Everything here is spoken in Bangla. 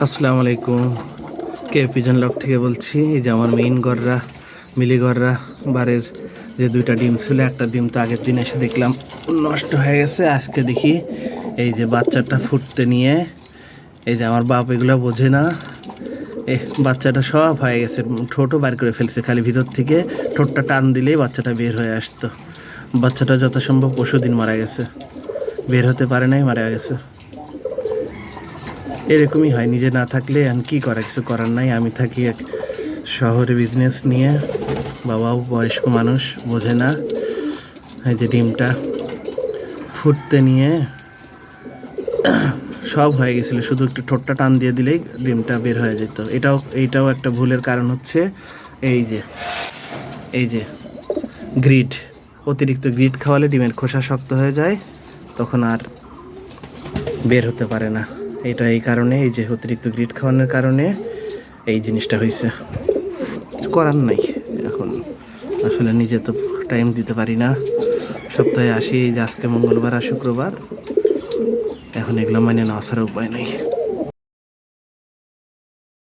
আসসালামু আলাইকুম। কে পিজন লক থেকে বলছি। এই যে আমার মেইন গররা মিলি গররা বারের যে দুইটা ডিম ছিল, একটা ডিম তো আগের দিন এসে দেখলাম নষ্ট হয়ে গেছে। আজকে দেখি এই যে বাচ্চাটা ফুটতে নিয়ে, এই যে আমার বাপ এগুলো বোঝে না, এই বাচ্চাটা সব হয়ে গেছে, ঠোঁটও বার করে ফেলছে। খালি ভিতর থেকে ঠোঁটটা টান দিলেই বাচ্চাটা বের হয়ে আসতো। বাচ্চাটা যত সম্ভব পরশুদিন মারা গেছে, বের হতে পারে নাই, মারা গেছে। এরকমই হয়, নিজে না থাকলে আর কি করা, কিছু করার নাই। আমি থাকি এক শহরে বিজনেস নিয়ে, বাবাও বয়স্ক মানুষ, বোঝে না। এই যে ডিমটা ফুটতে নিয়ে সব হয়ে গেছিলো, শুধু একটু ঠোঁটটা টান দিয়ে দিলেই ডিমটা বের হয়ে যেত। এইটাও একটা ভুলের কারণ হচ্ছে এই যে গ্রিড, অতিরিক্ত গ্রিড খাওয়ালে ডিমের খোসা শক্ত হয়ে যায়, তখন আর বের হতে পারে না। এটা এই কারণে, এই যে অতিরিক্ত গ্রিড খাওয়ানোর কারণে এই জিনিসটা হয়েছে। করার নাই, এখন আসলে নিজে তো টাইম দিতে পারি না। সপ্তাহে আসি, এই যে আজকে মঙ্গলবার আর শুক্রবার, এখন এগুলো মানে নেওয়া ছাড়া উপায় নেই।